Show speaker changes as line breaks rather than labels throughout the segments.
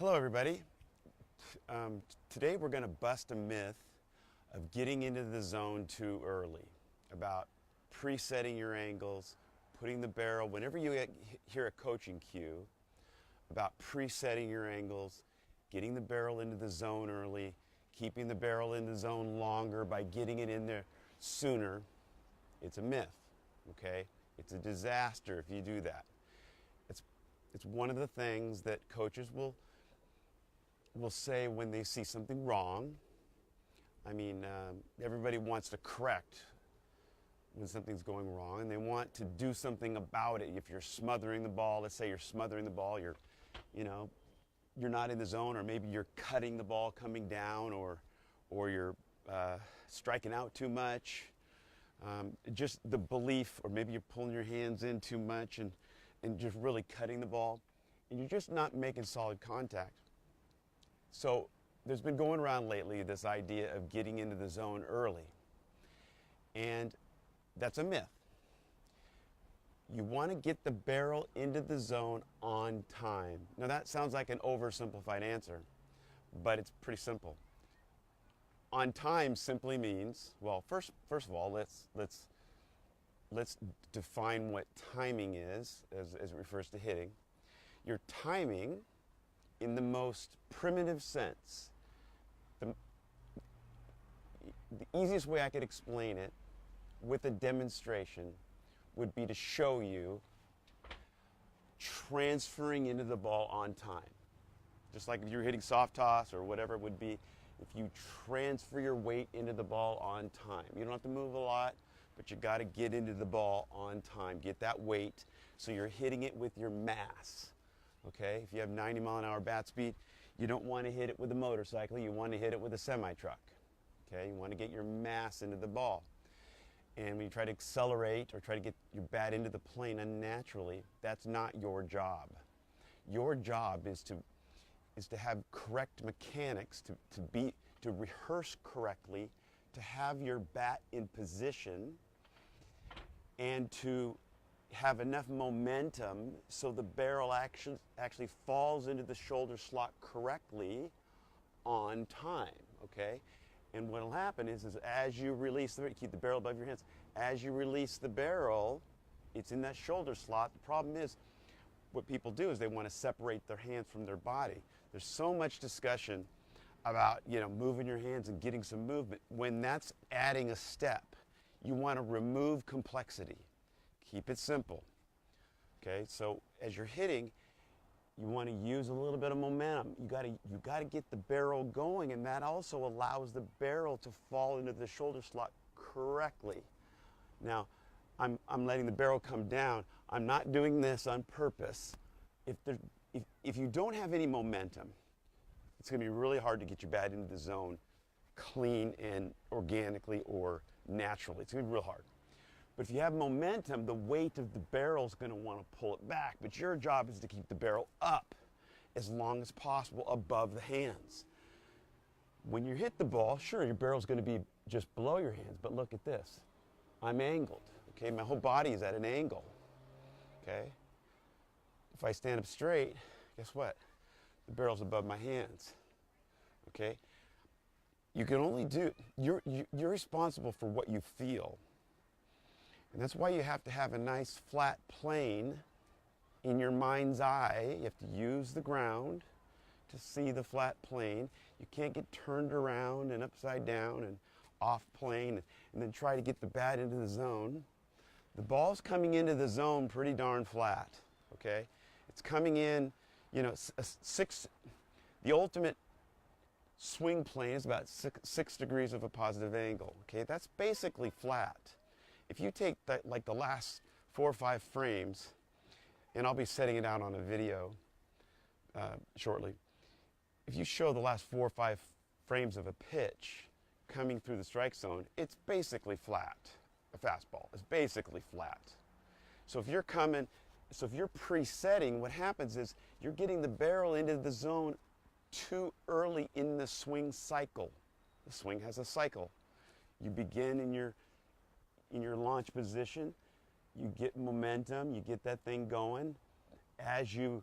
Hello everybody. Today we're going to bust a myth of getting into the zone too early, about presetting your angles, putting the barrel, whenever you hear a coaching cue, about presetting your angles, getting the barrel into the zone early, keeping the barrel in the zone longer by getting it in there sooner. It's a myth, okay? It's a disaster if you do that. It's one of the things that coaches will say when they see something wrong. I mean, everybody wants to correct when something's going wrong, and they want to do something about it. If you're smothering the ball, let's say you're smothering the ball, you're not in the zone, or maybe you're cutting the ball coming down, or you're striking out too much. Just the belief, or maybe you're pulling your hands in too much and just really cutting the ball, and you're just not making solid contact. So there's been going around lately this idea of getting into the zone early, and that's a myth. You want to get the barrel into the zone on time. Now that sounds like an oversimplified answer, but it's pretty simple. On time simply means, well, first of all, let's define what timing is as it refers to hitting. Your timing, in the most primitive sense, the easiest way I could explain it with a demonstration would be to show you transferring into the ball on time. Just like if you're hitting soft toss or whatever it would be, if you transfer your weight into the ball on time. You don't have to move a lot, but you got to get into the ball on time. Get that weight so you're hitting it with your mass. Okay? If you have 90-mile-an-hour bat speed, you don't want to hit it with a motorcycle. You want to hit it with a semi-truck. Okay? You want to get your mass into the ball. And when you try to accelerate or try to get your bat into the plane unnaturally, that's not your job. Your job is to have correct mechanics, to rehearse correctly, to have your bat in position, and to have enough momentum so the barrel actually falls into the shoulder slot correctly on time, okay? And what will happen is as you release keep the barrel above your hands, as you release the barrel, it's in that shoulder slot. The problem is, what people do is they want to separate their hands from their body. There's so much discussion about, moving your hands and getting some movement. When that's adding a step, you want to remove complexity. Keep it simple. Okay, so as you're hitting, you want to use a little bit of momentum. You got to get the barrel going, and that also allows the barrel to fall into the shoulder slot correctly. Now, I'm letting the barrel come down. I'm not doing this on purpose. If you don't have any momentum, it's going to be really hard to get your bat into the zone clean and organically or naturally. It's going to be real hard. But if you have momentum, the weight of the barrel is going to want to pull it back. But your job is to keep the barrel up as long as possible above the hands. When you hit the ball, sure, your barrel's going to be just below your hands. But look at this. I'm angled. Okay, my whole body is at an angle. Okay? If I stand up straight, guess what? The barrel's above my hands. Okay? You can only you're responsible for what you feel. And that's why you have to have a nice flat plane in your mind's eye. You have to use the ground to see the flat plane. You can't get turned around and upside down and off plane and then try to get the bat into the zone. The ball's coming into the zone pretty darn flat, okay? It's coming in, the ultimate swing plane is about 6 degrees of a positive angle, okay? That's basically flat. If you take the last 4 or 5 frames, and I'll be setting it out on a video shortly, if you show the last 4 or 5 frames of a pitch coming through the strike zone, it's basically flat. A fastball is basically flat. So if you're presetting, what happens is you're getting the barrel into the zone too early in the swing cycle. The swing has a cycle. You begin in your launch position, you get momentum, you get that thing going. As you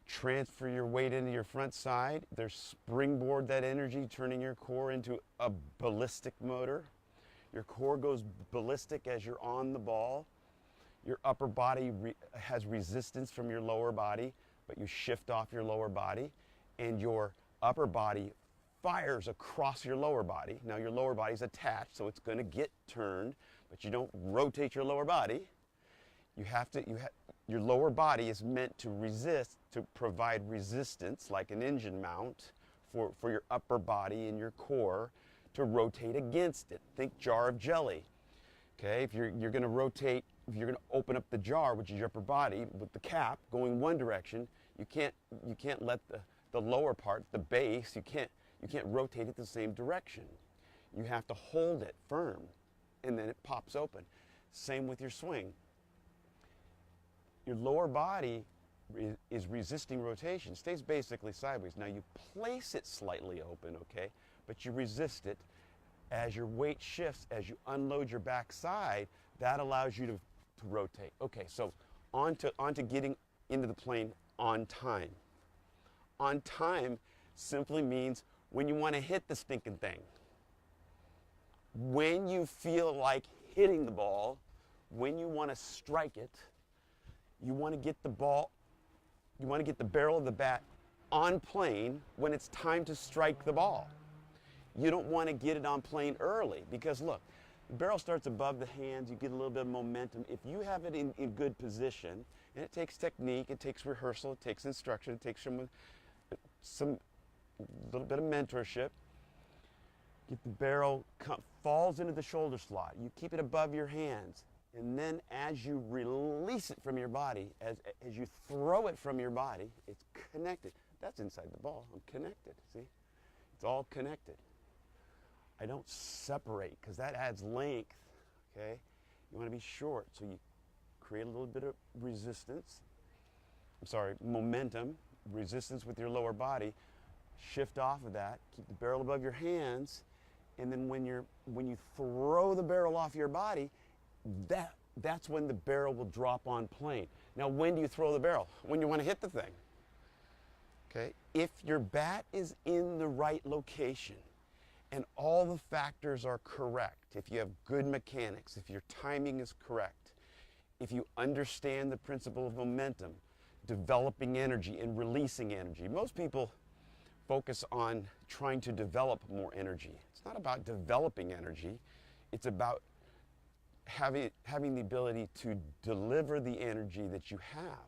transfer your weight into your front side. There's springboard that energy, turning your core into a ballistic motor. Your core goes ballistic as you're on the ball. Your upper body has resistance from your lower body, but you shift off your lower body, and your upper body fires across your lower body. Now your lower body's attached, so it's going to get turned, but you don't rotate your lower body. Your lower body is meant to resist, to provide resistance, like an engine mount, for your upper body and your core to rotate against it. Think jar of jelly. Okay, if you're going to rotate, if you're going to open up the jar, which is your upper body, with the cap going one direction, you can't let the lower part, the base, you can't rotate it the same direction. You have to hold it firm, and then it pops open. Same with your swing. Your lower body is resisting rotation, stays basically sideways. Now you place it slightly open, okay, but you resist it. As your weight shifts, as you unload your back side, that allows you to rotate. Okay, so on to getting into the plane on time. On time simply means when you want to hit the stinking thing. When you feel like hitting the ball, when you want to strike it, you want to get the ball, you want to get the barrel of the bat on plane when it's time to strike the ball. You don't want to get it on plane early because look, the barrel starts above the hands, you get a little bit of momentum. If you have it in good position, and it takes technique, it takes rehearsal, it takes instruction, it takes some little bit of mentorship. Get the barrel, falls into the shoulder slot. You keep it above your hands. And then as you release it from your body, as you throw it from your body, it's connected. That's inside the ball. I'm connected, see? It's all connected. I don't separate because that adds length, okay? You want to be short, so you create a little bit of resistance. Momentum, resistance with your lower body. Shift off of that, keep the barrel above your hands, and then when you throw the barrel off your body, that's when the barrel will drop on plane. Now, when do you throw the barrel? When you want to hit the thing. Okay? If your bat is in the right location and all the factors are correct, if you have good mechanics, if your timing is correct, if you understand the principle of momentum, developing energy and releasing energy. Most people focus on trying to develop more energy. It's not about developing energy. It's about having the ability to deliver the energy that you have.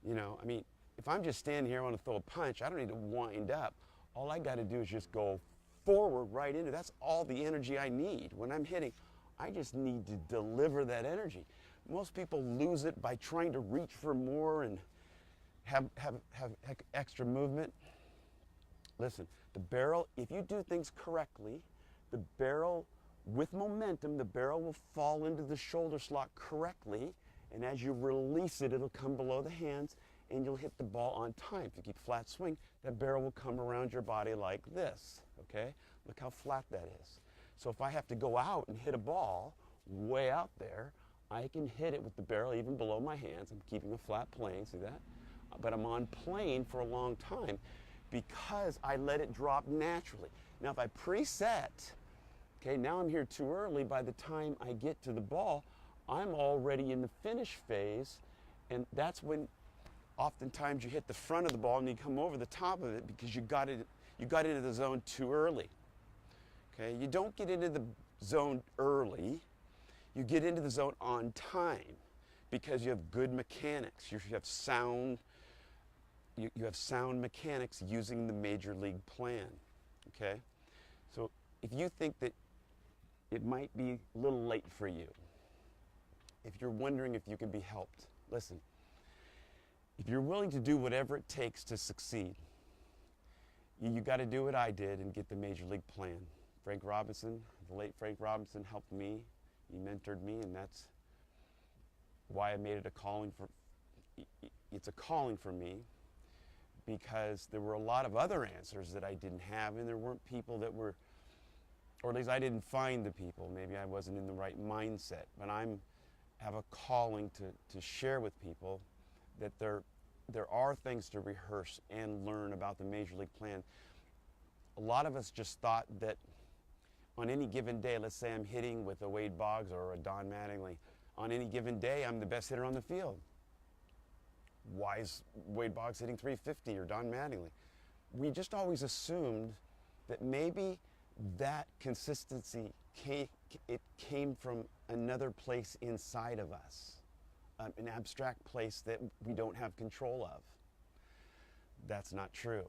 You know, I mean, if I'm just standing here, I want to throw a punch, I don't need to wind up. All I got to do is just go forward right into it. That's all the energy I need. When I'm hitting, I just need to deliver that energy. Most people lose it by trying to reach for more and have extra movement. Listen, the barrel, if you do things correctly, the barrel, with momentum, the barrel will fall into the shoulder slot correctly, and as you release it, it'll come below the hands, and you'll hit the ball on time. If you keep flat swing, that barrel will come around your body like this, okay? Look how flat that is. So if I have to go out and hit a ball way out there, I can hit it with the barrel even below my hands. I'm keeping a flat plane, see that? But I'm on plane for a long time because I let it drop naturally. Now if I preset, okay, now I'm here too early, by the time I get to the ball, I'm already in the finish phase, and that's when oftentimes you hit the front of the ball and you come over the top of it because you got into the zone too early. Okay, you don't get into the zone early, you get into the zone on time because you have good mechanics. You have sound mechanics using the major league plan. Okay? So if you think that it might be a little late for you, if you're wondering if you can be helped, listen. If you're willing to do whatever it takes to succeed, you got to do what I did and get the major league plan. Frank Robinson, the late Frank Robinson, helped me. He mentored me, and that's why I made it a calling for. It's a calling for me because there were a lot of other answers that I didn't have, and there weren't people that were, or at least I didn't find the people. Maybe I wasn't in the right mindset, but have a calling to share with people that there are things to rehearse and learn about the Major League plan. A lot of us just thought that on any given day, let's say I'm hitting with a Wade Boggs or a Don Mattingly, on any given day, I'm the best hitter on the field. Why is Wade Boggs hitting 350 or Don Mattingly? We just always assumed that maybe that consistency came from another place inside of us, an abstract place that we don't have control of. That's not true.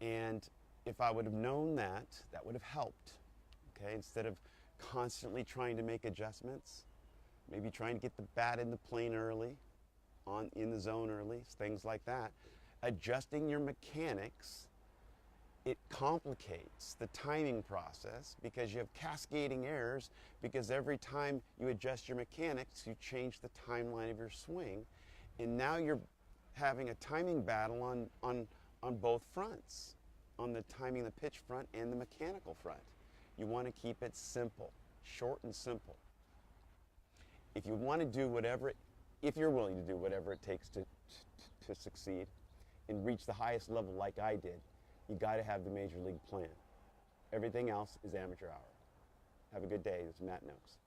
And if I would have known that, that would have helped. Okay, instead of constantly trying to make adjustments, maybe trying to get the bat in the plane early, in the zone early, things like that. Adjusting your mechanics, it complicates the timing process because you have cascading errors, because every time you adjust your mechanics, you change the timeline of your swing, and now you're having a timing battle on both fronts, on the timing the pitch front and the mechanical front. You want to keep it simple, short and simple. If you want to do whatever, if you're willing to do whatever it takes to succeed and reach the highest level like I did, you got to have the Major League plan. Everything else is amateur hour. Have a good day. This is Matt Nokes.